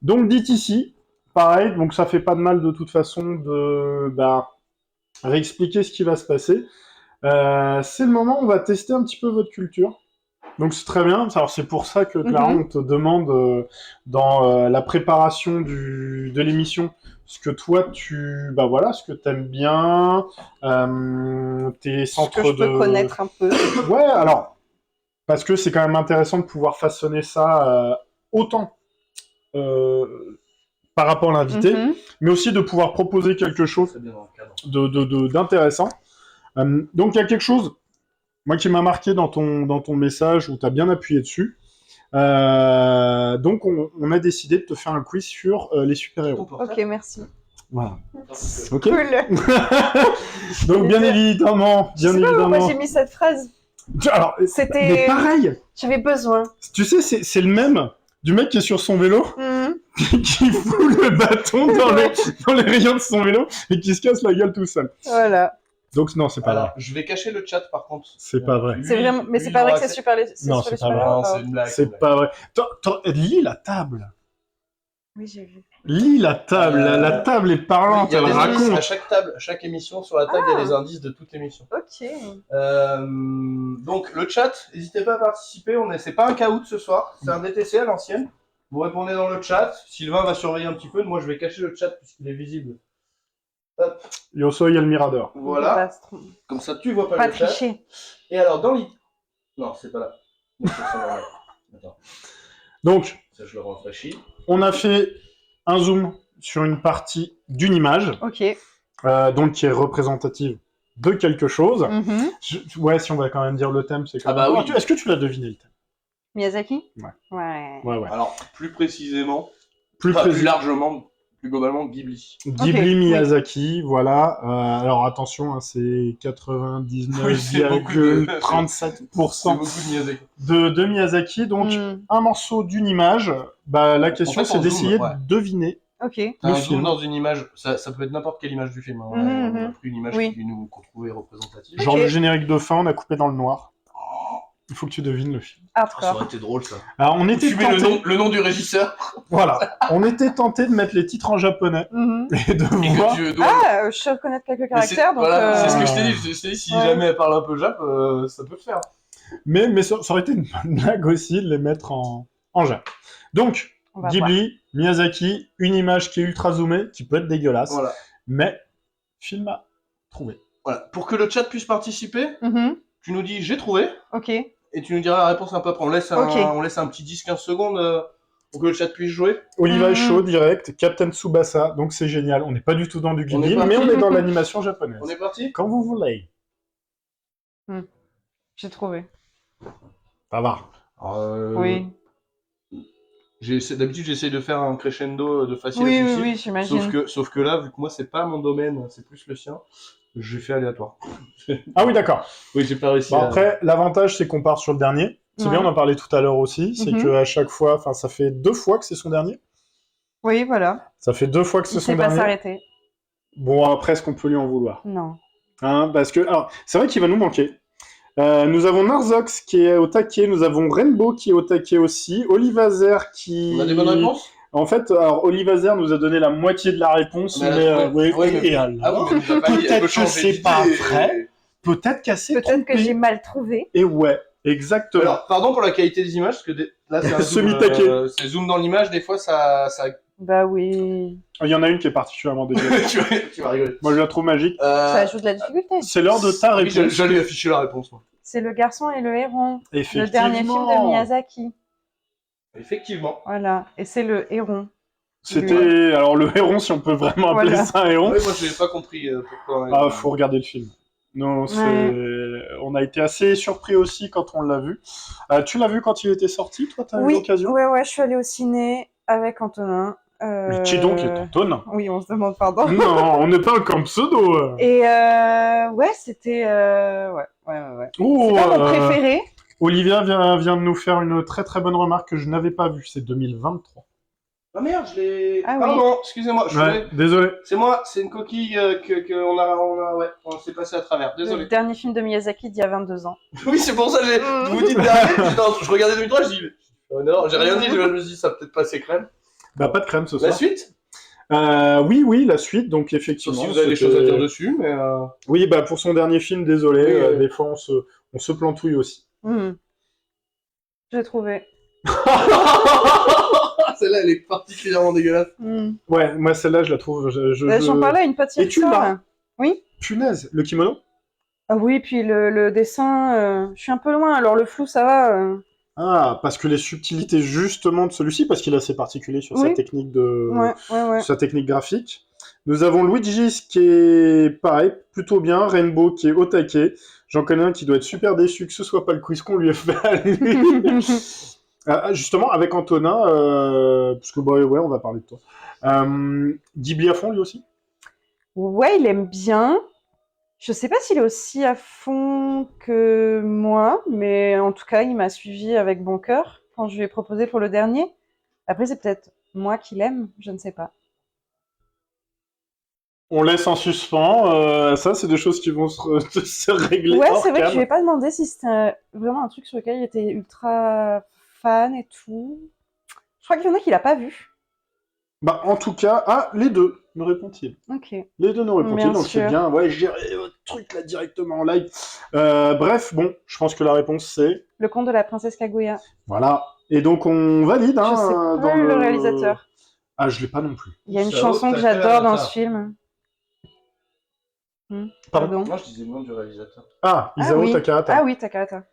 Donc DTC, pareil, donc ça fait pas de mal de toute façon de réexpliquer ce qui va se passer. C'est le moment où on va tester un petit peu votre culture. Donc c'est très bien. Alors c'est pour ça que Clara, on te demande dans la préparation de l'émission ce que toi ce que t'aimes bien, tes Ce que centres je peux connaître un peu. Ouais, alors parce que c'est quand même intéressant de pouvoir façonner ça autant par rapport à l'invité, mais aussi de pouvoir proposer quelque chose d'intéressant. Donc il y a quelque chose, moi, qui m'a marqué dans ton message où tu as bien appuyé dessus. Donc on a décidé de te faire un quiz sur les super-héros. Ok, merci. Voilà. Ok. Cool. Donc bien évidemment, Pourquoi j'ai mis cette phrase. Alors, C'était. Mais pareil. J'avais besoin. Tu sais, c'est le même du mec qui est sur son vélo, qui fout le bâton dans les rayons de son vélo et qui se casse la gueule tout seul. Voilà. Donc non, c'est pas vrai. Je vais cacher le chat par contre. C'est pas vrai. C'est vraiment, mais c'est pas vrai que c'est super les. Non, c'est pas vrai. C'est une blague. C'est pas vrai. Lis la table. Oui, j'ai vu. Lis la table. La table est parlante. Elle raconte. À chaque table, chaque émission sur la table, il y a les indices de toute l'émission. Ok. Donc le chat, n'hésitez pas à participer. C'est pas un caout ce soir, c'est un DTC à l'ancienne. Vous répondez dans le chat. Sylvain va surveiller un petit peu. Moi, je vais cacher le chat puisqu'il est visible. Hop. Yoso, il y a le Mirador. Voilà. Comme ça, tu vois pas le chat. Tricher. Et alors, dans l'idée... Non, c'est pas là. Attends. Donc, ça, je le rafraîchis. On a fait un zoom sur une partie d'une image, donc qui est représentative de quelque chose. Ouais, si on va quand même dire le thème, c'est quand même... oui. Est-ce que tu l'as deviné, le thème? Miyazaki? Ouais. Alors, plus précisément, plus largement, plus globalement, Ghibli. Ghibli, Miyazaki, voilà. Alors attention, c'est 99,37% de Miyazaki. Donc, un morceau d'une image. La question, c'est d'essayer de deviner. Un zoom dans une image, ça peut être n'importe quelle image du film. On a pris une image qu'on trouvait représentative. Genre le générique de fin, on a coupé dans le noir. Il faut que tu devines le film. Ça aurait été drôle, ça. Alors, on était tenté... le nom du régisseur. Voilà. On était tenté de mettre les titres en japonais et de voir... je sais reconnaître quelques caractères. Voilà, c'est ce que je t'ai dit. Je t'ai dit, si jamais elle parle un peu jap, ça peut le faire. Mais ça aurait été une bonne blague aussi de les mettre en jap. Donc, Ghibli, Miyazaki, une image qui est ultra zoomée, qui peut être dégueulasse, mais film à trouver. Voilà. Pour que le chat puisse participer, tu nous dis « j'ai trouvé ». Ok. Et tu nous diras la réponse un peu après. On laisse un petit 10-15 secondes pour que le chat puisse jouer. Oliva est chaud, direct. Captain Tsubasa, donc c'est génial. On n'est pas du tout dans du Ghibli, mais on est dans l'animation japonaise. On est parti? Quand vous voulez. J'ai trouvé. Ça va. Oui. D'habitude, j'essaye de faire un crescendo de facile à difficile. Oui, j'imagine. Sauf que là, vu que moi, c'est pas mon domaine, c'est plus le sien, j'ai fait aléatoire. Ah oui, d'accord. Oui, j'ai pas réussi. Après, l'avantage, c'est qu'on part sur le dernier. C'est bien, on en parlait tout à l'heure aussi. C'est qu'à chaque fois, ça fait 2 fois que c'est son dernier. Oui, voilà. Ça fait 2 fois que c'est son dernier. Il ne pas s'arrêter. Bon, après, est-ce qu'on peut lui en vouloir? Non. Parce que, alors, c'est vrai qu'il va nous manquer. Nous avons Narzox qui est au taquet, nous avons Rainbow qui est au taquet aussi, Olivazer qui... On a des bonnes réponses? En fait, alors Olivazer nous a donné la moitié de la réponse, peut-être que c'est pas vrai, peut-être qu'elle s'est trompée. Peut-être que j'ai mal trouvé. Et ouais, exactement. Alors, pardon pour la qualité des images, parce que là c'est un zoom, c'est zoom dans l'image, des fois ça... Bah oui. Il y en a une qui est particulièrement dégueulasse. tu vas rigoler. Moi je la trouve magique. Ça ajoute de la difficulté. C'est l'heure de ta réponse. J'allais afficher la réponse, moi. C'est Le Garçon et le Héron. Effectivement. Le dernier film de Miyazaki. Effectivement. Voilà. Et c'est le héron. C'était... Alors le héron, si on peut vraiment appeler ça un héron. Oui, moi je n'ai pas compris pourquoi... faut regarder le film. Non, on a été assez surpris aussi quand on l'a vu. Tu l'as vu quand il était sorti, toi, t'as eu l'occasion? Ouais, je suis allée au ciné avec Antonin. Mais qui donc est Antonin? Oui, on se demande pardon. Non, on n'est pas comme pseudo. Et c'était... Ouais. Oh, c'est pas mon préféré. Olivia vient de nous faire une très très bonne remarque que je n'avais pas vue. C'est 2023. Ah merde, je l'ai... Ah, pardon, excusez-moi. Désolé. C'est moi, c'est une coquille on s'est passé à travers. Désolé. Le dernier film de Miyazaki d'il y a 22 ans. Oui, c'est pour ça que vous dites dernier. Je regardais 2003, je dis... non, j'ai rien dit, je me suis dit, ça peut-être passer crème. Bah, pas de crème ce La soir. suite? Oui, la suite, donc Sauf effectivement. si vous avez des c'était- choses à dire dessus, mais... Oui, bah pour son dernier film, désolé, Oui, oui. des fois on se plantouille aussi. J'ai trouvé. Celle-là, elle est particulièrement dégueulasse. Ouais, moi celle-là, je la trouve. J'en parlais à une pote hier Et tu soir, l'as. là. Oui. Punaise, le kimono? Ah oui, puis le dessin, je suis un peu loin, alors le flou, ça va. Ah, parce que les subtilités justement de celui-ci, parce qu'il est assez particulier sur sa Oui. technique de, Ouais. sa technique graphique. Nous avons Luigi's qui est pareil, plutôt bien, Rainbow qui est au taquet. J'en connais un qui doit être super déçu que ce soit pas le quiz qu'on lui a fait à lui. Justement, avec Antonin, parce que bah, ouais, on va parler de toi. Ghibli à fond lui aussi? Ouais, il aime bien. Je sais pas s'il est aussi à fond que moi, mais en tout cas, il m'a suivi avec bon cœur quand je lui ai proposé pour le dernier. Après, c'est peut-être moi qui l'aime, je ne sais pas. On laisse en suspens. Ça, c'est des choses qui vont se régler Ouais, hors c'est vrai que je cam. lui ai pas demandé si c'était vraiment un truc sur lequel il était ultra fan et tout. Je crois qu'il y en a qu'il a pas vu. Bah, en tout cas, les deux, nous répond-il. Ok. Les deux nous répond-il, Bien donc c'est sûr. bien. Ouais, gérer votre truc là directement en live. Bref, bon, je pense que la réponse c'est Le conte de la princesse Kaguya. voilà. Et donc on valide, Je sais hein, pas dans le réalisateur. Ah, je l'ai pas non plus. Il y a une Ça chanson vaut, que ça fait j'adore dans ça. ce film. Pardon. Moi, je disais le nom du réalisateur. Ah, Ah Isao oui. Takahata. Ah oui, Takahata.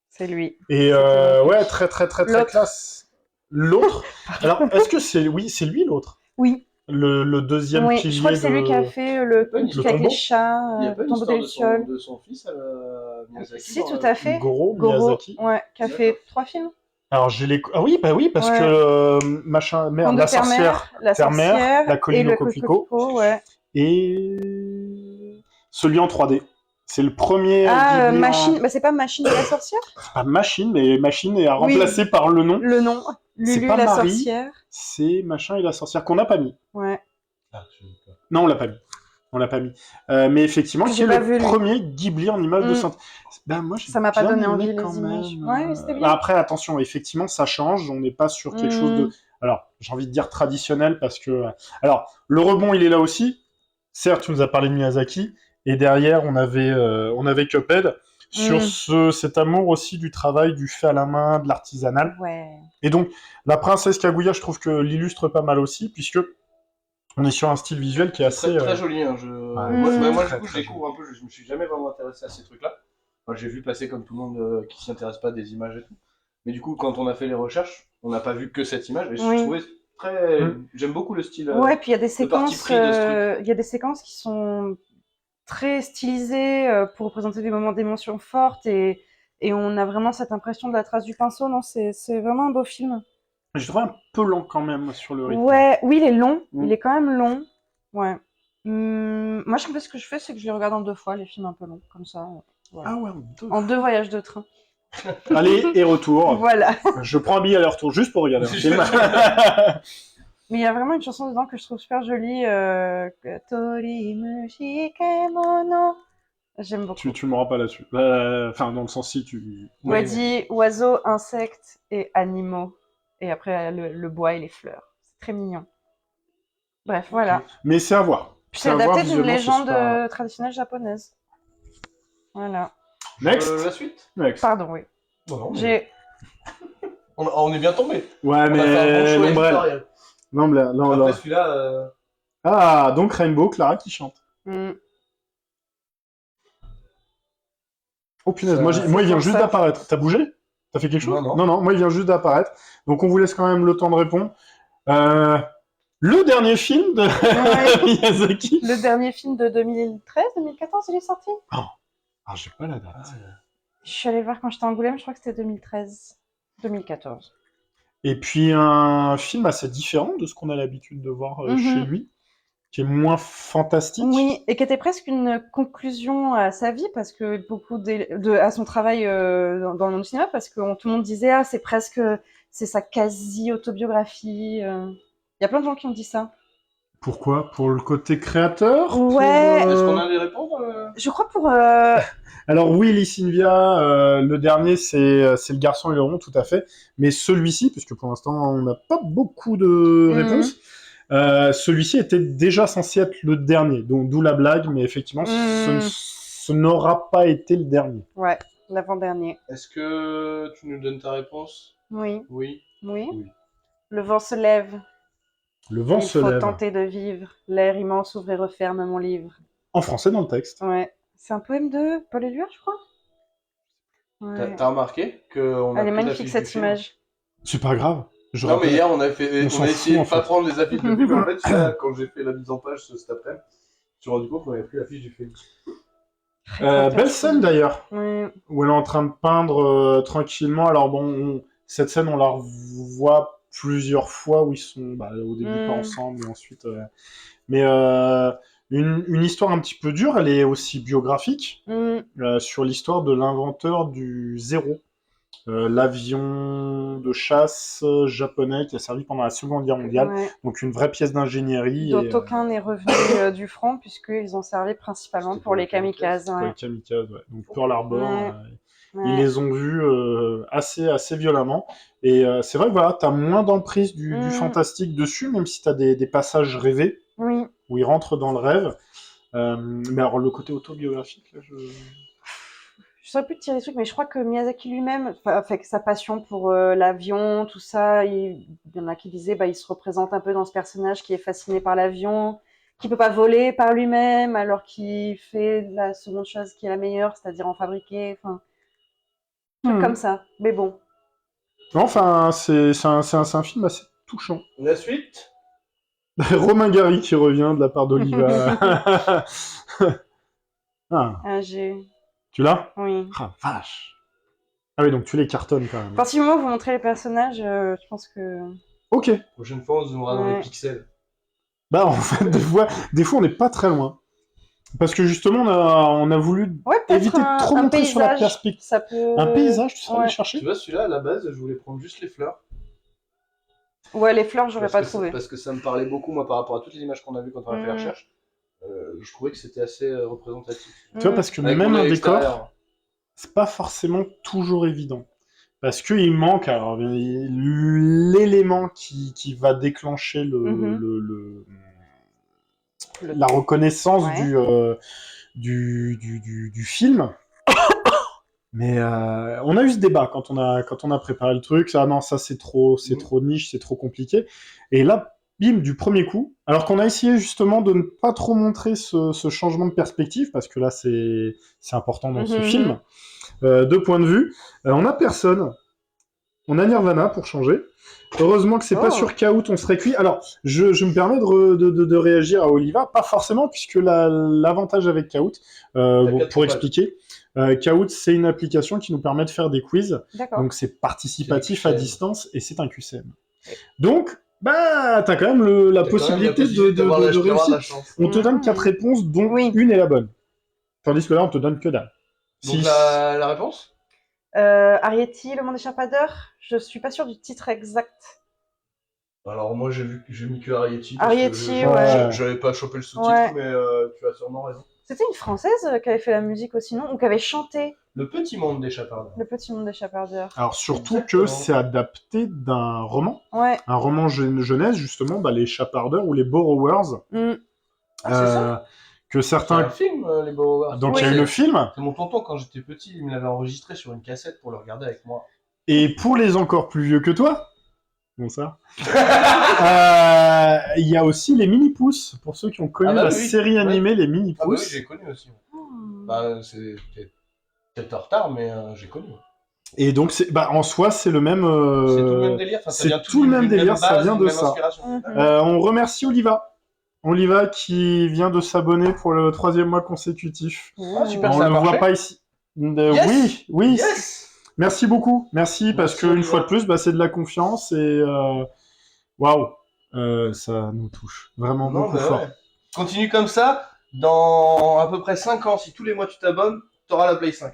C'est lui. Et C'était donc ouais, lui. très L'autre. classe. L'autre. Alors, est-ce que c'est lui l'autre? Oui. Le deuxième Oui, pilier je crois que c'est lui qui a de. fait le Pas une truc avec tombeau les chats, Il n'y a pas le une tombeau des histoire lucioles. de son fils, Miyazaki Si, dans tout le- à fait. Goro Goro, Miyazaki. ouais, qui a D'accord. fait 3 films. Alors j'ai les. Ah oui, bah oui, parce Ouais. que machin, merde, Conte de la Terre-Mère, sorcière, la Terre-Mère, sorcière la et colline le au coquelicot, coquelicot, ouais. et celui en 3D. C'est le premier Ah, Ghibli Machine, en. bah c'est pas Machine et la sorcière? C'est pas Machine, mais Machine est à Oui. remplacer par le nom. Le nom, C'est Lulu pas la Marie, sorcière. c'est machin et la sorcière qu'on n'a pas mis. Ouais. Ah, je sais pas. Non, on l'a pas mis. On l'a pas mis. Mais effectivement, Que qui j'ai est pas le vu, lui. premier Ghibli en image de Mm. synthèse. Ben, moi, j'ai Ça m'a pas bien donné aimé envie, quand les images. même. Ouais, mais c'était bien. Après, attention, effectivement, ça change. On n'est pas sur quelque chose de. Alors, j'ai envie de dire traditionnel parce que. Alors, le rebond, il est là aussi. Certes, tu nous as parlé de Miyazaki. Et derrière, on avait Cuphead sur cet amour aussi du travail, du fait à la main, de l'artisanal. Ouais. Et donc, la princesse Kaguya, je trouve que l'illustre pas mal aussi, puisque on est sur un style visuel qui est C'est assez. très joli. Hein, moi, du coup, je très découvre un peu. Je me suis jamais vraiment intéressé à ces trucs-là. Enfin, j'ai vu passer comme tout le monde qui s'y intéresse pas des images et tout. Mais du coup, quand on a fait les recherches, on n'a pas vu que cette image. Et je Oui. trouvais très. Mm. J'aime beaucoup le style. Ouais, puis il y a des le parti séquences, pris de ce truc. il y a des séquences qui sont très stylisées pour représenter des moments d'émotion fortes et on a vraiment cette impression de la trace du pinceau. Non, c'est vraiment un beau film. Je trouve un peu lent quand même sur le rythme. Ouais, oui, il est long. Mm. Il est quand même long. Ouais. Moi, ce que je fais, c'est que je les regarde en 2 fois, les films un peu longs, comme ça. Voilà. Ah ouais, En 2 voyages de train. Allez, et retour. Voilà. Je prends un billet aller-retour juste pour regarder un film. Mais il y a vraiment une chanson dedans que je trouve super jolie. Tori mushi kemono. J'aime beaucoup. Tu m'auras pas là-dessus. Enfin, dans le sens si tu. Où elle dit oiseaux, insectes et animaux. Et après, le bois et les fleurs. C'est très mignon. Bref, voilà. Mais c'est à voir. Puis c'est à voir adapté d'une visuellement, légende c'est pas- traditionnelle japonaise. Voilà. Next. La suite? Next. Pardon, oui. Non, mais J'ai. on est bien tombé. Ouais, On a fait un bon mais choix l'ombrelle. éditorial. Non, Après celui-là, Ah, donc Rainbow, Clara qui chante. Oh punaise, Ça- moi, c'est moi il vient pour juste ça. d'apparaître. T'as bougé? T'as fait quelque chose? Non. Non, moi il vient juste d'apparaître. Donc on vous laisse quand même le temps de répondre. Le dernier film de Ouais. Miyazaki. Le dernier film de 2013, 2014, il est sorti. Ah, j'ai pas la date. Je suis allée le voir quand j'étais à Angoulême, je crois que c'était 2013. 2014. Et puis un film assez différent de ce qu'on a l'habitude de voir chez lui, qui est moins fantastique. Oui, et qui était presque une conclusion à sa vie, parce que à son travail dans le monde du cinéma, parce que tout le monde disait, ah, c'est sa quasi-autobiographie. Il y a plein de gens qui ont dit ça. Pourquoi? Pour le côté créateur? Ouais. Pour, est-ce qu'on a des réponses Je crois pour Alors oui, Lysinvia, le dernier, c'est le garçon et le rond, tout à fait. Mais celui-ci, puisque pour l'instant, on n'a pas beaucoup de réponses, celui-ci était déjà censé être le dernier. Donc d'où la blague, mais effectivement, ce n'aura pas été le dernier. Ouais, l'avant-dernier. Est-ce que tu nous donnes ta réponse? Oui. Oui. Oui. Oui. Le vent se lève. Le vent Il se faut lève. tenter de vivre. L'air immense ouvre et referme mon livre. En français dans le texte. Ouais. C'est un poème de Paul Éluard, je crois. Ouais. T'as remarqué qu'on a Elle est pris magnifique l'affiche cette du film? image. C'est pas grave. Je Non, mais rappelle- hier, on On a s'en essayé fout, de en pas fait. prendre les affiches de film. En fait, celui-là, quand j'ai fait la mise en page cet après-midi, je me suis rendu compte qu'on avait pris l'affiche du film. Belle scène d'ailleurs, Oui. où elle est en train de peindre tranquillement. Alors bon, cette scène, on la revoit plusieurs fois où ils sont au début pas ensemble, et ensuite. Mais une histoire un petit peu dure, elle est aussi biographique sur l'histoire de l'inventeur du Zéro, l'avion de chasse japonais qui a servi pendant la Seconde Guerre mondiale. Ouais. Donc une vraie pièce d'ingénierie. Dont et, aucun n'est revenu du front, puisqu'ils ont servi principalement C'était pour les kamikazes. pour Ouais. les kamikazes, ouais. Donc Pearl Harbor, Ouais. ils Ouais. les ont vus assez violemment. Et c'est vrai que voilà, t'as moins d'emprise du fantastique dessus, même si t'as des passages rêvés, Oui. où ils rentrent dans le rêve. Mais alors le côté autobiographique, là, Je saurais plus te tirer des trucs, mais je crois que Miyazaki lui-même, avec sa passion pour l'avion, tout ça, il y en a qui disaient, il se représente un peu dans ce personnage qui est fasciné par l'avion, qui peut pas voler par lui-même, alors qu'il fait la seconde chose qui est la meilleure, c'est-à-dire en fabriquer, enfin, truc comme ça. Mais bon. Enfin, c'est un film assez touchant. La suite? Romain Gary qui revient de la part d'Oliva. J'ai... Tu l'as? Oui. Ah, vache. Ah oui, donc tu les cartonnes quand même. À partir du moment où vous montrez les personnages, je pense que... Ok. Prochaine fois, on se zoomera dans les pixels. En fait, des fois on n'est pas très loin. Parce que justement, on a voulu éviter de trop montrer sur la perspective. Ça peut... Un paysage, tu serais allé chercher? Tu vois, celui-là, à la base, je voulais prendre juste les fleurs. Ouais, les fleurs, j'aurais pas trouvé. Parce que ça me parlait beaucoup, moi, par rapport à toutes les images qu'on a vues quand on a fait la recherche. Je trouvais que c'était assez représentatif. Tu vois, parce que Avec même mon un œil décor, extérieur. c'est pas forcément toujours évident. Parce qu'il manque alors, l'élément qui va déclencher la reconnaissance du film. Mais on a eu ce débat quand on a préparé le truc. Ça, non, ça c'est trop niche, c'est trop compliqué. Et là, bim, du premier coup. Alors qu'on a essayé justement de ne pas trop montrer ce changement de perspective parce que là c'est important dans ce film. Deux points de vue. On a personne. On a Nirvana pour changer. Heureusement que c'est pas sur K.O.T. on serait cuit. Alors, je me permets de réagir à Oliva, pas forcément, puisque l'avantage avec K.O.T., pour expliquer, K.O.T. c'est une application qui nous permet de faire des quiz. Donc c'est participatif à distance et c'est un QCM. Donc, t'as quand même la possibilité de réussir. On te donne 4 réponses, dont une est la bonne. Tandis que là, on te donne que dalle. Donc la réponse? Arrietty, Le Monde Échappadeur. Je suis pas sûre du titre exact. Alors moi j'ai mis que Arrietty. Arrietty, j'avais pas chopé le sous-titre, mais tu as sûrement raison. C'était une Française qui avait fait la musique aussi, non? Ou qui avait chanté Le Petit Monde d'Échappardeur. Le Petit Monde d'Échappardeur. Alors surtout que c'est adapté d'un roman. Ouais. Un roman jeunesse, justement, les Chappardeurs ou les Borrowers. C'est ça que certains... C'est un film, les Borrowers. Donc il y a eu le film. C'est mon tonton, quand j'étais petit, il me l'avait enregistré sur une cassette pour le regarder avec moi. Et pour les encore plus vieux que toi, bon ça, il y a aussi les Mini-Pouces, pour ceux qui ont connu la série animée Les Mini-Pouces. Ah oui, j'ai connu aussi. C'est peut-être en retard, mais j'ai connu. Et donc, en soi, c'est le même... c'est tout le même délire. C'est tout le même délire, ça vient de ça. On remercie Oliva. Oliva qui vient de s'abonner pour le 3e mois consécutif. Super, on ne le voit pas ici. Yes. Oui. Yes. Merci beaucoup. Merci parce qu'une fois de plus, c'est de la confiance et waouh, ça nous touche vraiment beaucoup fort. Ouais. Continue comme ça. Dans à peu près 5 ans, si tous les mois tu t'abonnes, t'auras la Play 5.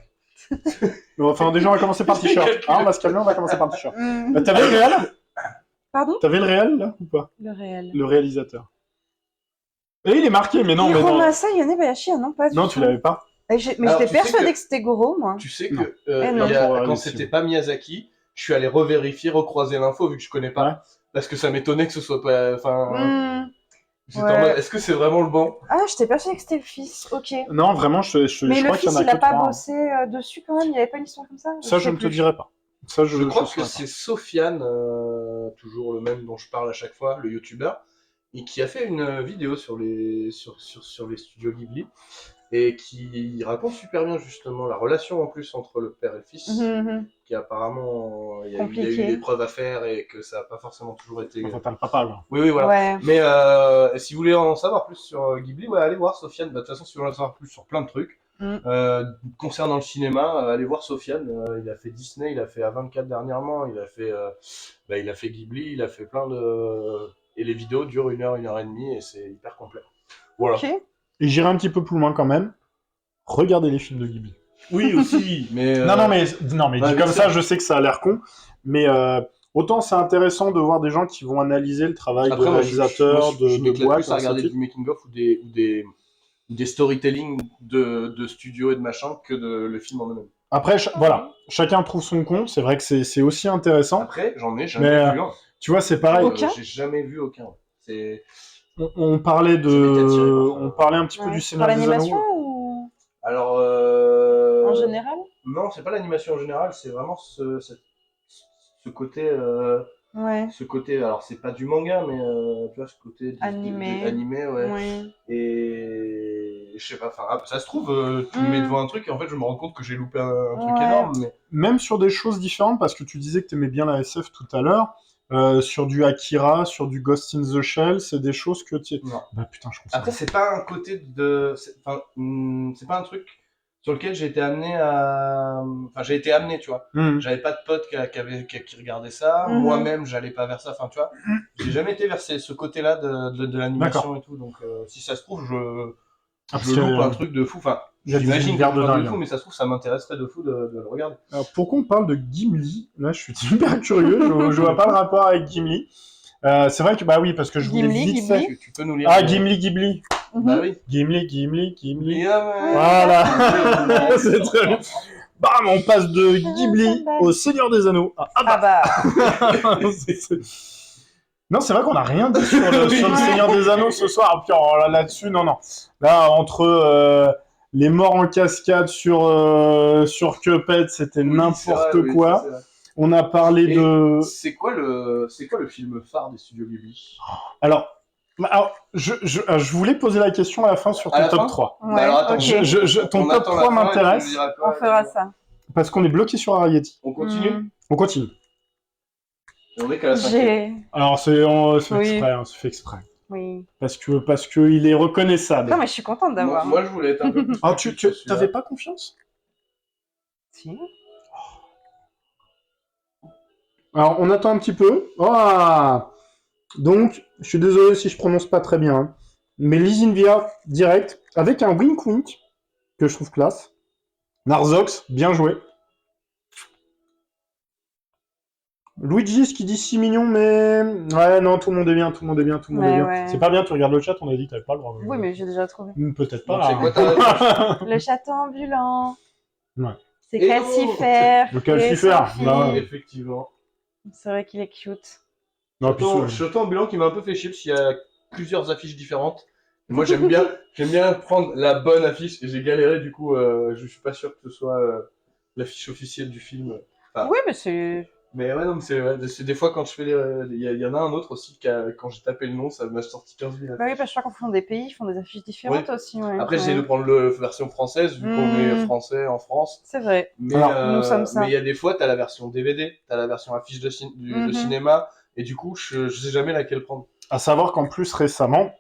Enfin, déjà, on va commencer par le t-shirt. On va se calmer, on va commencer par le t-shirt. T'avais le réel? Pardon? T'avais le réel, là, ou pas? Le réel. Le réalisateur. Et il est marqué, mais non, mais non. Hiromasa Yonebayashi, non, pas du tout. Non, tu l'avais pas. Mais Alors, j'étais tu sais persuadée que- que c'était Goro, moi. Tu sais Non. que non. quand c'était pas Miyazaki, je suis allé revérifier, recroiser l'info vu que je connais pas. Ouais. Parce que ça m'étonnait que ce soit pas. Enfin, Hmm. j'étais Ouais. en mode, est-ce que c'est vraiment le bon? Ah, j'étais persuadée que c'était le fils. Ok. Non, vraiment, Mais je le crois qu'il y fils, en a il a que pas 3. bossé dessus quand même. Il y avait pas une histoire comme ça. Ça, je sais ne te plus. dirai pas. Ça, Je crois que saurais c'est Sofiane, toujours le même dont je parle à chaque fois, le youtubeur, et qui a fait une vidéo sur sur les studios Ghibli, et qui raconte super bien justement la relation en plus entre le père et le fils, Mhm. qui apparemment, il y a eu Compliqué. des preuves à faire et que ça n'a pas forcément toujours été... pas. Enfin, t'as le papa, là. Oui, oui, voilà. Ouais. Mais si vous voulez en savoir plus sur Ghibli, ouais, allez voir Sofiane. Bah, de toute façon, si vous voulez en savoir plus sur plein de trucs, Mm. concernant le cinéma, allez voir Sofiane. Il a fait Disney, il a fait A24 dernièrement, il a fait Ghibli, il a fait plein de... Et les vidéos durent 1 heure et demie, et c'est hyper complet. Voilà. Ok. Et j'irai un petit peu plus loin quand même. Regardez les films de Ghibli. Oui, aussi, mais... Non, mais ouais, dit comme bien ça, sûr. je sais que ça a l'air con, mais autant c'est intéressant de voir des gens qui vont analyser le travail Après, de moi, réalisateurs, je de m'éclate boîtes, plus à ainsi de regarder suite. du making-of ou des storytelling de studio et de machin que le film en eux-mêmes. Après, voilà, chacun trouve son compte. C'est vrai que c'est aussi intéressant. Après, j'en ai jamais Mais, vu un. Tu vois, c'est pareil. Aucun J'ai jamais vu aucun. C'est... On parlait C'est vite attiré par ça. on parlait un petit peu Ouais. du Par Seigneur des l'animation Anneaux. ou Alors, en général? non, c'est pas l'animation en général, c'est vraiment ce côté, Ouais. alors c'est pas du manga, mais tu vois, ce côté Animé. animé, ouais. Ouais. Et je sais pas, enfin, ça se trouve, tu me Mm. mets devant un truc et en fait je me rends compte que j'ai loupé un truc Ouais. énorme, mais Même sur des choses différentes, parce que tu disais que tu aimais bien la SF tout à l'heure, sur du Akira, sur du Ghost in the Shell, c'est des choses que tu... non. Bah putain, je comprends. Après, c'est pas un côté de. Enfin, c'est pas un truc sur lequel j'ai été amené à. Enfin, j'ai été amené, tu vois. Mhm. J'avais pas de potes qui regardaient ça. Mhm. Moi-même, j'allais pas vers ça. Enfin, tu vois. J'ai jamais été vers ce côté-là de l'animation et tout. Donc, si ça se trouve, Ah, parce je que, loupe un truc de fou. Enfin, il y a des j'imagine que univers je de loupe un truc dingue, de fou, hein. mais ça se trouve, ça m'intéresserait de fou de le regarder. Alors, pourquoi on parle de Gimli? Là, je suis super curieux, je vois pas le rapport avec Gimli. C'est vrai que, bah oui, parce que je voulais Gimli, vite Ghibli. fait... Tu peux nous lire. Ah, Ghibli. Bah oui. Gimli. Ouais. Voilà. C'est très bien. Bam, on passe de Ghibli au Seigneur des Anneaux. Ah bah. Non, c'est vrai qu'on n'a rien dit sur le Seigneur des Anneaux ce soir. Et puis là-dessus, non. Là, entre les morts en cascade sur Cuphead, c'était Oui, n'importe c'est vrai, oui, quoi. ça, c'est vrai. On a parlé Et de... c'est quoi le film phare des studios Ghibli? Alors, je voulais poser la question à la fin sur À ton la top fin 3. Ouais, Bah alors attends, ok. Ton on top attend la 3 fin et tu m'intéresse nous diras On quoi, fera ça. parce qu'on est bloqué sur Arrietty. On continue. Mm. On continue. Et on est qu'à la cinquième. Alors, c'est fait Oui. exprès, hein, c'est fait exprès. Oui. Parce que il est reconnaissable. Non, mais je suis contente d'avoir. Moi, je voulais être un peu plus. Ah, critique sur celui-là. t'avais pas confiance? Si. Alors, on attend un petit peu. Ah donc, je suis désolé si je prononce pas très bien, hein, mais Lysinvia, direct, avec un wink-wink, que je trouve classe. Narzox, bien joué. Luigi, ce qui dit si mignon, mais... Ouais, non, tout le monde est bien, tout le monde est bien. Ouais. C'est pas bien, tu regardes le chat, on a dit que t'avais pas le droit. Oui, mais j'ai déjà trouvé. Peut-être pas, Donc, c'est là. quoi ta réponse? Le château ambulant. Ouais. C'est Et Calcifère. Le Calcifère, et Sophie. bah ouais. Effectivement. C'est vrai qu'il est cute. Non, puis Château ambulant qui m'a un peu fait chier parce qu'il y a plusieurs affiches différentes. Et moi, j'aime bien prendre la bonne affiche et j'ai galéré, du coup, je suis pas sûr que ce soit l'affiche officielle du film. Enfin, Oui, mais c'est. mais ouais, non, mais c'est des fois quand je fais il y en a un autre aussi quand j'ai tapé le nom, ça m'a sorti 15 000 Bah oui, affiches. parce que je crois qu'en fonction des pays, ils font des affiches différentes aussi. Ouais. Après, j'essaie Ouais. de prendre la version française, vu qu'on est français en France. C'est vrai. Mais Alors, nous sommes ça. mais il y a des fois, t'as la version DVD, t'as la version affiche de cinéma, et du coup, je sais jamais laquelle prendre. à savoir qu'en plus, récemment,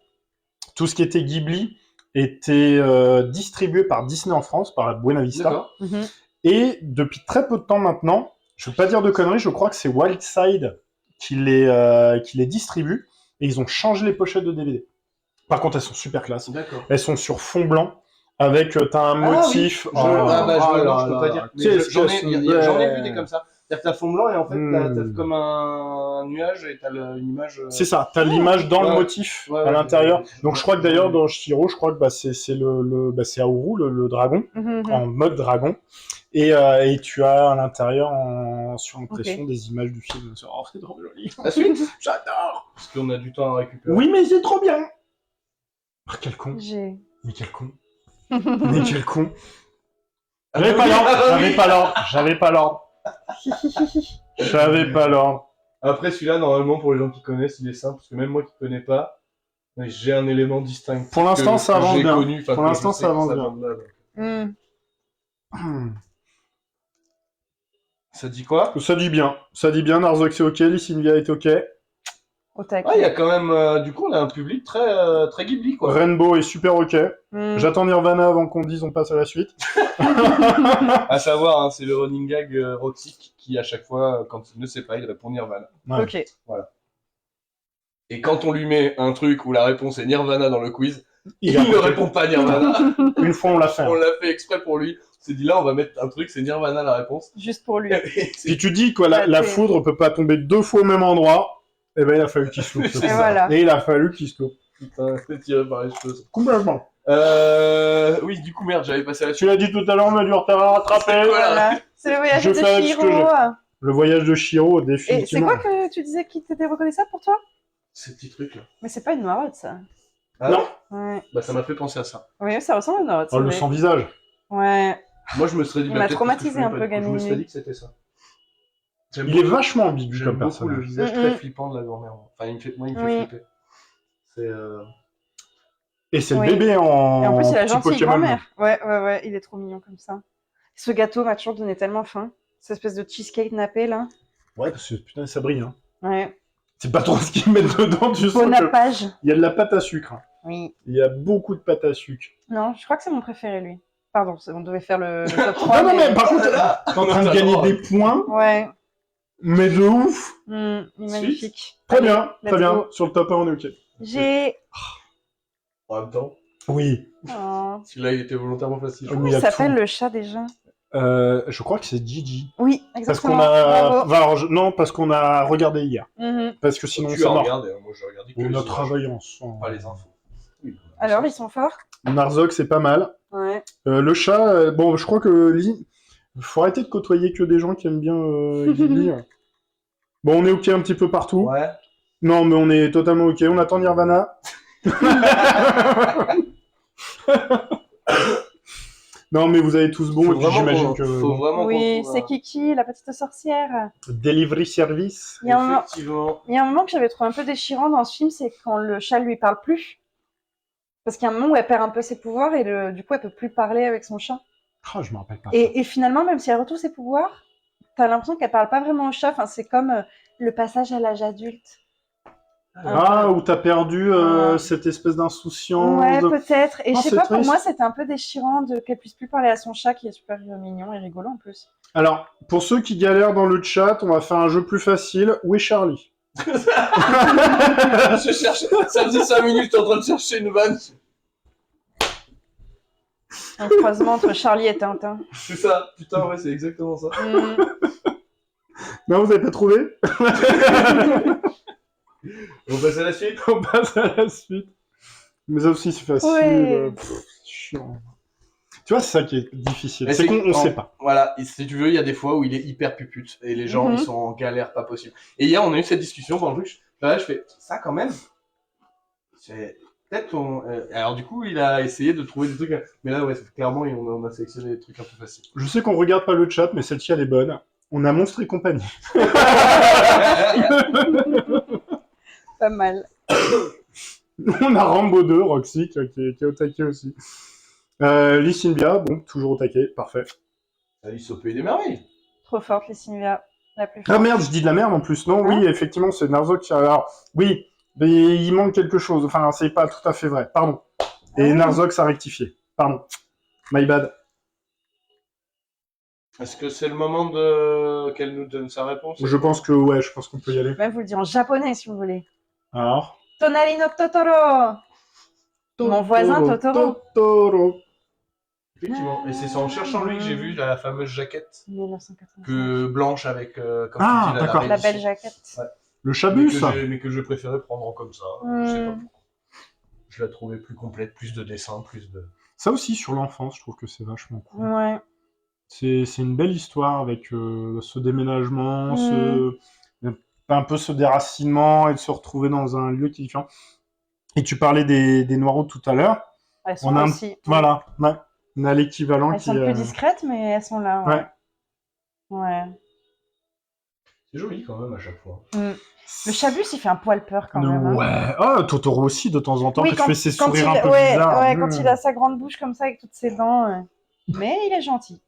tout ce qui était Ghibli était distribué par Disney en France, par la Buena Vista. D'accord. Mhm. Et depuis très peu de temps maintenant, je ne veux pas dire de conneries, je crois que c'est Wildside qui les distribue, et ils ont changé les pochettes de DVD. Par contre, elles sont super classe. D'accord. Elles sont sur fond blanc, avec t'as un motif... Je peux pas dire. Mais j'en ai vu des comme ça. C'est-à-dire que t'as fond blanc et en fait, t'as Hmm. comme un nuage et t'as une image. C'est ça, t'as l'image dans le Ouais. motif Ouais, à ouais, l'intérieur. je- Donc je crois que d'ailleurs dans Shiro, je crois que c'est c'est Aoru, le dragon, Mhm, en mode dragon. Et tu as à l'intérieur en surimpression Ok. des images du film. Oh, c'est trop joli. La suite. J'adore. Parce qu'on a du temps à récupérer. Oui, mais c'est trop bien. Ah, quel con. J'ai. Mais quel con. Mais quel con. Ah, J'avais oui, pas l'ordre. ah, oui. J'avais pas l'ordre. J'avais pas l'ordre. J'avais pas l'ordre. Après, celui-là, normalement, pour les gens qui connaissent, il est simple, parce que même moi qui connais pas, j'ai un élément distinct. Pour l'instant, ça avance j'ai bien. connu, enfin, Pour que l'instant, je sais ça que avance vient bien. de là, donc. Hmm. Ça dit quoi? Ça dit bien. Ça dit bien. Narzox c'est ok. Lyssinvia est ok. Au taquet. Ah, il y a quand même, du coup, on a un public très Ghibli, quoi. Rainbow est super ok. Hmm. J'attends Nirvana avant qu'on dise on passe à la suite. À savoir, hein, c'est le running gag Roxic qui, à chaque fois, quand il ne sait pas, il répond Nirvana. Ouais. Ok. Et quand on lui met un truc où la réponse est Nirvana dans le quiz, il a ne répond pas Nirvana. Une fois, on l'a fait. On hein. l'a fait exprès pour lui. On s'est dit là, on va mettre un truc, c'est Nirvana la réponse. Juste pour lui. Et Si tu dis que la t'es- foudre peut pas tomber 2 fois au même endroit, eh ben il a fallu qu'il se loupe. C'est ce Et coup. voilà. Et il a fallu qu'il se loupe. putain, c'est tiré par les cheveux. Complètement. Oui, du coup, merde, j'avais passé à la Tu suite. l'as dit tout à l'heure, on a du retard à rattraper. Voilà. C'est le voyage Je de fais avec ce que Shiro. Le voyage de Shiro, Et c'est définitivement. quoi que tu disais qui t'était reconnaissable pour toi? Ces petits trucs là. Mais c'est pas une noiraude, ça. Ah Non. Ouais. Bah, ça m'a fait penser à ça. Oui, ça ressemble à une noiraude. Oh, le c'est vrai. sans-visage. Ouais. Moi, je me serais dit. Il bah, m'a peut-être traumatisé parce que je un peu, connais pas, du coup, je me serais gamine. dit que c'était ça. J'aime Il est beaucoup- vachement ambigu J'aime comme beaucoup le personnage. visage Mm-mm. très flippant de la grand-mère. Enfin, moi, il me fait Oui. flipper. C'est. Et c'est Oui. le bébé en. Et en plus, il a petit gentille Pokémon. grand-mère. Ouais, il est trop mignon comme ça. Ce gâteau m'a toujours donné tellement faim. Cette espèce de cheesecake nappé, là. Ouais, parce que putain, ça brille. Hein. Ouais. C'est pas trop ce qu'ils mettent dedans, tu Bon sens que... nappage. Il y a de la pâte à sucre. hein. Oui. Il y a beaucoup de pâte à sucre. Non, je crois que c'est mon préféré, lui. Pardon, on devait faire le top 3. Non, mais... mais par contre, t'es en train de gagner des points, Ouais. mais de ouf. Magnifique. Très Allez, bien, let's très bien. go. Sur le top 1, on est ok. J'ai... En même temps, Oui. Oh. celui-là, il était volontairement facile. Oui, Comment il il a s'appelle tout. le chat déjà? Je crois que c'est Gigi. Oui, Parce exactement. qu'on a... Bravo. Enfin, alors, non, parce qu'on a regardé hier. Mhm. Parce que sinon, tu c'est as mort. regardé, hein, moi j'ai regardé que On les a images, travaillé ensemble. pas les infos. Oui, Alors, ils sont forts? Narzox, c'est pas mal. Ouais. Le chat, bon, je crois que faut arrêter de côtoyer que des gens qui aiment bien Ghibli. Bon, on est ok un petit peu partout. Ouais. Non, mais on est totalement ok. On attend Nirvana. Non, mais vous avez tous bon, et puis j'imagine que... Faut vraiment Oui, qu'on c'est trouve Kiki, la petite sorcière. Delivery service. Il y a un moment- Effectivement. Il y a un moment que j'avais trouvé un peu déchirant dans ce film, c'est quand le chat lui parle plus. Parce qu'il y a un moment où elle perd un peu ses pouvoirs et du coup, elle peut plus parler avec son chat. Ah, je me rappelle pas. Et finalement, même si elle retrouve ses pouvoirs, t'as l'impression qu'elle parle pas vraiment au chat. Enfin, c'est comme le passage à l'âge adulte. Ah, où t'as perdu Ouais. cette espèce d'insouciance. Ouais, peut-être. Et Non, je sais c'est pas, pour triste. moi, c'était un peu déchirant qu'elle puisse plus parler à son chat, qui est super mignon et rigolo en plus. Alors, pour ceux qui galèrent dans le chat, on va faire un jeu plus facile. Où est Charlie? Je cherche, ça faisait 5 minutes, j'étais en train de chercher une vanne. Un croisement entre Charlie et Tintin. C'est ça, putain, ouais, c'est exactement ça. Non, vous avez pas trouvé? On passe à la suite. On passe à la suite. Mais ça aussi, c'est facile. Ouais. C'est chiant. Tu vois, c'est ça qui est difficile. Mais C'est qu'on en- sait pas. Voilà, et si tu veux, il y a des fois où il est hyper pupute et les gens Mhm. ils sont en galère pas possible. Et hier, on a eu cette discussion pendant le truc. Là, je fais ça quand même. C'est peut-être qu'on. Alors du coup, il a essayé de trouver des trucs. Mais là, ouais, clairement, on a sélectionné des trucs un peu faciles. Je sais qu'on regarde pas le chat, mais celle-ci, elle est bonne. On a Monstre et compagnie. Pas mal. On a Rambo 2, Roxy, qui est au taquet aussi. Lyssinbia, bon, toujours au taquet, parfait. Alice au pays des merveilles. Trop forte, les Sylvia. La plus Ah forte. merde, je dis de la merde en plus. Non, Hein oui, effectivement, c'est Narzo qui... Alors, oui, mais il manque quelque chose. Enfin, c'est pas tout à fait vrai. Pardon. Et Ah. Narzox a rectifié. Pardon. My bad. Est-ce que c'est le moment qu'elle nous donne sa réponse? Je pense que, ouais, je pense qu'on peut y aller. Même vous le dire en japonais si vous voulez. Alors Tonari no Totoro. Mon voisin Totoro. Totoro. Effectivement. Et c'est en cherchant lui que j'ai vu la fameuse jaquette 1985. blanche avec, comme Ah, tu dis, d'accord. La réédition. belle jaquette. Ouais. Le Chabus. Mais que je préférais prendre comme ça. Je sais pas Hmm. pourquoi. Je la trouvais plus complète, plus de dessins, plus de... Ça aussi, sur l'enfance, je trouve que c'est vachement cool. Ouais. C'est une belle histoire avec ce déménagement, un peu ce déracinement et de se retrouver dans un lieu qui est différent. Et tu parlais des Noireaux tout à l'heure. Elles sont On a là un- aussi. Voilà, ouais. On a l'équivalent Elles qui sont plus discrètes, mais elles sont là. Ouais. Ouais. C'est joli quand même à chaque fois. Le Chabus, il fait un poil peur quand même. Hein. Ouais. Oh, Totoro aussi, de temps en temps, Oui, quand il fait ses quand sourires il- un peu ouais, bizarres. ouais, quand il a sa grande bouche comme ça avec toutes ses dents. Mais il est gentil.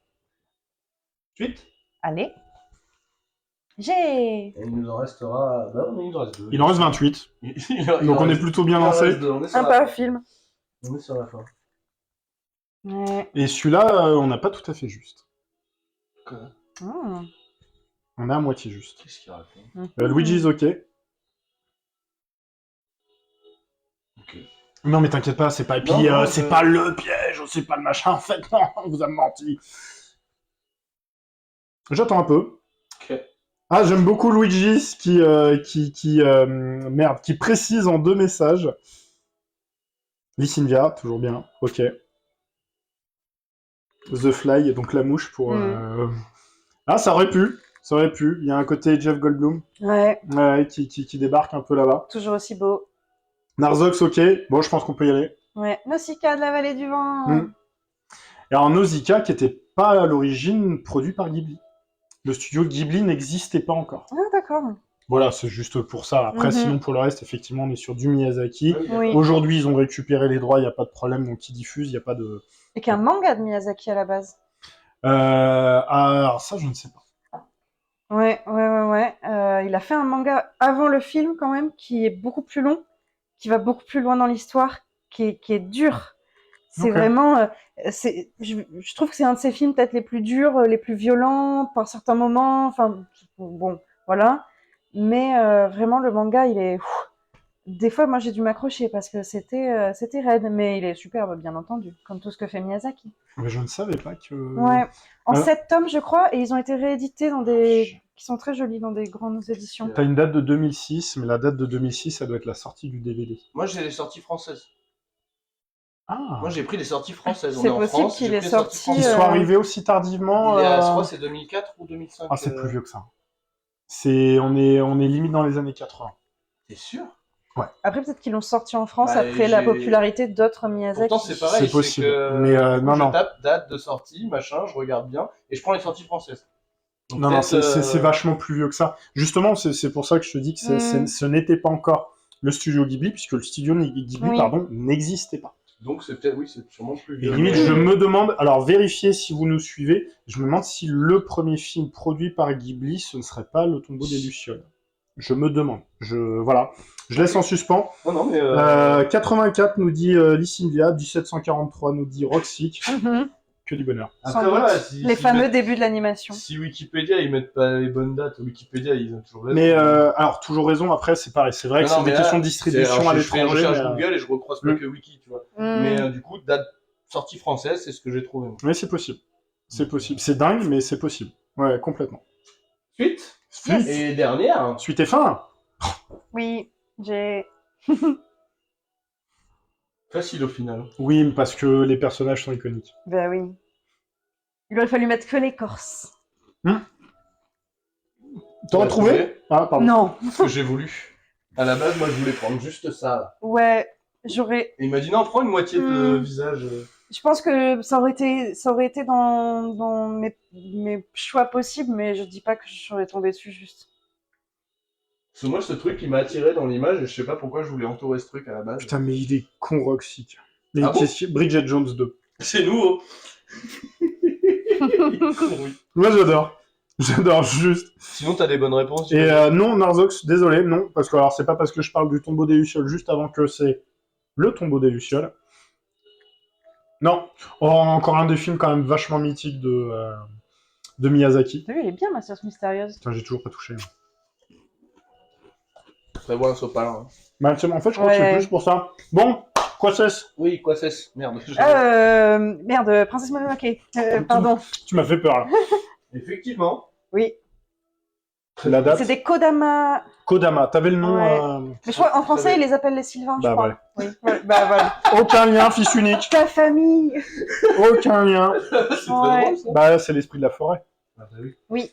Suite. Allez. J'ai. Et il nous en restera... Bah non, il nous reste 2. Il en reste 28. Donc on est plutôt bien lancé. On est sur Un la pas fin. film. On est sur la fin. Ouais. Et celui-là, on n'a pas tout à fait juste. Hmm. On est à moitié juste. Qu'est-ce qu'il raconte? Luigi's OK. Ok. Non, mais t'inquiète pas, c'est pas. Et puis, Non, non, c'est pas le piège, c'est pas le machin. En fait, non, on vous a menti. J'attends un peu. Ok. Ah, j'aime beaucoup Luigi qui précise en 2 messages. Lysinvia, toujours bien. Ok. The Fly, donc la mouche pour. Ah, ça aurait pu. Ça aurait pu. Il y a un côté Jeff Goldblum Ouais. qui débarque un peu là-bas. Toujours aussi beau. Narzox, ok. Bon, je pense qu'on peut y aller. Ouais. Nausicaa de la vallée du vent. Et alors, Nausicaa, qui était pas à l'origine produit par Ghibli. Le studio Ghibli n'existait pas encore. Ah, d'accord. Voilà, c'est juste pour ça. Après, sinon, pour le reste, effectivement, on est sur du Miyazaki. Oui. Aujourd'hui, ils ont récupéré les droits, il n'y a pas de problème, donc ils diffusent, il n'y a pas de... Et qu'un manga de Miyazaki à la base. Alors ça, je ne sais pas. Ouais. Il a fait un manga avant le film quand même, qui est beaucoup plus long, qui va beaucoup plus loin dans l'histoire, qui est dur. C'est Ok. vraiment, je trouve que c'est un de ses films peut-être les plus durs, les plus violents par certains moments. Enfin, bon, voilà. Mais vraiment, le manga, il est. Des fois, moi, j'ai dû m'accrocher parce que c'était raide, mais il est superbe, bien entendu, comme tout ce que fait Miyazaki. Mais je ne savais pas que... Ouais, en Alors- 7 tomes, je crois, et ils ont été réédités dans qui sont très jolis, dans des grandes éditions. T'as une date de 2006, mais la date de 2006, ça doit être la sortie du DVD. Moi, j'ai les sorties françaises. Ah. Moi, j'ai pris les sorties françaises. On C'est est en possible France, qu'il j'ai ait pris les sorties sorti, Qu'ils françaises. soient arrivés aussi tardivement... Il est à, je crois, c'est 2004 ou 2005. Ah, c'est plus vieux que ça. On est limite dans les années 80. T'es sûr? Après, peut-être qu'ils l'ont sorti en France Bah, après la j'ai- popularité d'autres Miyazaki. Pourtant, c'est pareil. C'est possible, que, mais, du coup, non, je non. tape date de sortie, machin, je regarde bien, et je prends les sorties françaises. Donc, Non, non, peut-être, c'est vachement plus vieux que ça. Justement, c'est pour ça que je te dis que ce n'était pas encore le studio Ghibli, puisque le studio Ghibli, Oui. pardon, n'existait pas. Donc, c'est peut-être, oui, c'est sûrement plus Et vieux. limite, mais- je me demande, alors vérifiez si vous nous suivez, je me demande si le premier film produit par Ghibli, ce ne serait pas Le Tombeau des Lucioles. Je me demande. Voilà. Je laisse en suspens. Non, non, mais. 84 nous dit Lysinvia, 1743 nous dit Roxy. Mhm. Que du bonheur. Après, Sans voilà, doute. si, Les si fameux mettent- débuts de l'animation. Si Wikipédia, ils mettent pas les bonnes dates, Wikipédia, ils ont toujours raison. Mais alors, toujours raison, après, c'est pareil. C'est vrai que Non, non, c'est des mais là, questions de distribution alors, à je fais une l'étranger. recherche mais, Google et je recroise pas Mm. que Wiki, tu vois. Mm. Mais du coup, date sortie française, c'est ce que j'ai trouvé. moi. mais c'est possible. C'est possible. C'est dingue, mais c'est possible. Ouais, complètement. Suite. Suite, Et dernière. Suite et fin. Oui, j'ai. Facile au final. Oui, parce que les personnages sont iconiques. Ben oui. Il aurait fallu mettre que l'écorce. T'aurais trouvé Ah, pardon. Non. Ce que j'ai voulu. À la base, moi, je voulais prendre juste ça. Là. Ouais, j'aurais. Et il m'a dit non, prends une moitié de visage. Je pense que ça aurait été dans mes choix possibles, mais je dis pas que je serais tombée dessus juste. Parce que moi, ce truc, il m'a attiré dans l'image et je sais pas pourquoi je voulais entourer ce truc à la base. Putain, mais il est con, Roxy. Mais Ah bon Bridget Jones 2. C'est nous, oh. Il est con, oui. Moi, j'adore. J'adore, juste. Sinon, t'as des bonnes réponses. Et non, Narzox, désolé, non. Parce que, alors, c'est pas parce que je parle du tombeau des Lucioles juste avant que c'est le tombeau des Lucioles. Non. Oh, encore un des films quand même vachement mythiques de Miyazaki. T'as vu, elle est bien, ma sœur mystérieuse. Putain, j'ai toujours pas touché. Prévois un sopalin. Hein. Bah, tiens, en fait, je crois que c'est Ouais. plus pour ça. Bon, quoi c'est? Oui, quoi c'est? Merde. Merde, Princesse Mononoke. Pardon. Tu m'as fait peur là. Effectivement. Oui. La date? C'était Kodama. Kodama. T'avais le nom. Ouais. Mais je crois en français, ils les appellent les Sylvains, je Bah crois. ouais. Oui. Ouais, bah voilà. Aucun lien, fils unique. Ta famille. Aucun lien. C'est Ouais. très drôle ça. Bah c'est l'esprit de la forêt. Ah bah oui, Oui.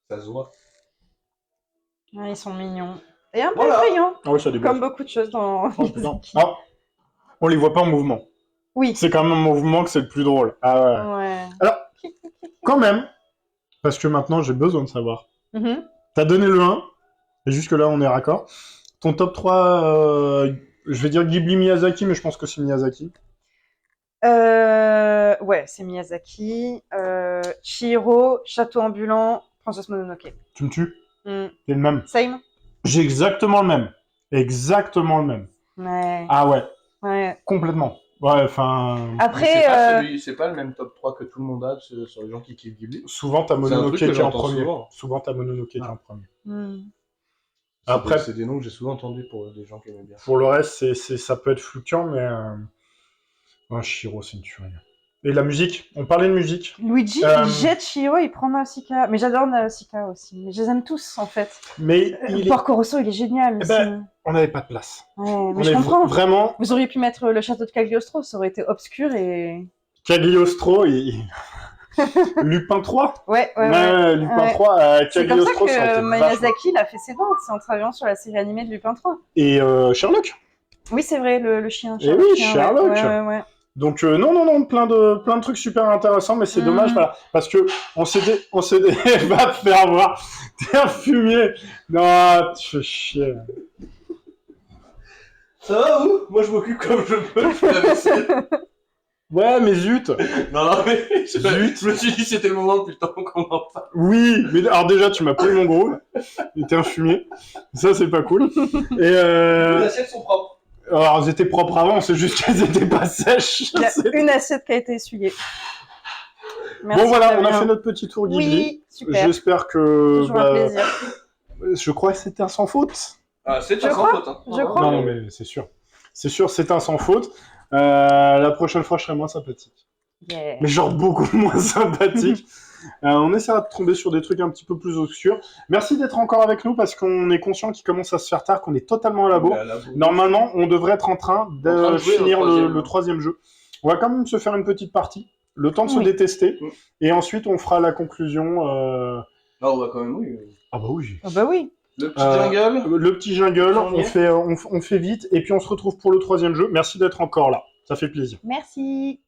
ça se voit. Ouais, ils sont mignons. Et un peu Voilà. effrayants, Ah oui, ça débloque. comme beaucoup de choses dans Oh, putain. Ah, on les voit pas en mouvement. Oui. C'est quand même en mouvement que c'est le plus drôle. Ah ouais. Ouais. Alors, quand même, parce que maintenant j'ai besoin de savoir. Mhm. T'as donné le 1, et jusque-là on est raccord. Ton top 3, je vais dire Ghibli Miyazaki, mais je pense que c'est Miyazaki. Ouais, c'est Miyazaki. Chihiro, Château ambulant, Princesse Mononoke. Tu me tues? Mm. C'est le même. Same. J'ai exactement le même. Exactement le même. Ouais. Ah ouais, Ouais. complètement. Ouais, enfin... Après, C'est pas le même top 3 que tout le monde a sur les gens qui kiffent Ghibli. Souvent t'as C'est un Mononoke truc qui que est en j'entends premier. souvent. Souvent t'as Mononoke qui est en premier. hmm. Après- C'est des noms que j'ai souvent entendus pour des gens qui aimaient bien. Pour le reste, ça peut être fluctuant, mais... Oh, Shiro, c'est une tuerie. Et la musique, on parlait de musique. Luigi, il jette Chihiro, il prend Nausicaa. Mais j'adore Nausicaa aussi. Mais je les aime tous, en fait. Mais Porco Rosso, il est génial Eh aussi. ben, on n'avait pas de place. Ouais, On mais je est comprends. Vraiment, Vous auriez pu mettre le château de Cagliostro, ça aurait été obscur et... Cagliostro, Lupin 3. Ouais, ouais, ouais. Lupin Ouais. 3, C'est comme ça Cagliostro, ça aurait été que vachement- Miyazaki il a fait ses dents, c'est en travaillant sur la série animée de Lupin 3. Et Sherlock. Oui, c'est vrai, le chien. Eh oui, chien, Sherlock. Ouais, ouais, ouais. Donc non, plein de trucs super intéressants, mais c'est dommage, voilà, parce que on s'était, va te faire voir, t'es un fumier. Non, tu fais chier. Ça va ou? Moi je m'occupe comme je peux. Je fais la vaisselle. Ouais, mais zut. Non, mais je Zut. me suis dit c'était le moment depuis le temps qu'on en parle. Oui, mais alors déjà tu m'as pris mon gros, t'es un fumier, ça c'est pas cool. Et Les assiettes sont propres. alors elles étaient propres avant, c'est juste qu'elles étaient pas sèches. Il y a une assiette qui a été essuyée. Merci, Bon voilà, on a Fabien. fait notre petit tour Ghibli. Oui, super. J'espère que Toujours un plaisir. je crois que c'était un sans faute. Ah, c'est Je un crois. sans faute. Hein. Je crois. Non, mais c'est sûr. C'est sûr, c'est un sans faute. La prochaine fois, je serai moins sympathique. Yeah. Mais genre beaucoup moins sympathique. On essaiera de tomber sur des trucs un petit peu plus obscurs. Merci d'être encore avec nous parce qu'on est conscient qu'il commence à se faire tard, qu'on est totalement à la bourre. Normalement, on devrait être en train de jouer finir au le troisième jeu. On va quand même se faire une petite partie, le temps de se Oui. détester, Mm. et ensuite on fera la conclusion. Non, on va quand même, oui. Ah bah oui. Ah bah oui. Le petit jungle. Le petit jungle, Janvier. on fait vite, et puis on se retrouve pour le troisième jeu. Merci d'être encore là, ça fait plaisir. Merci.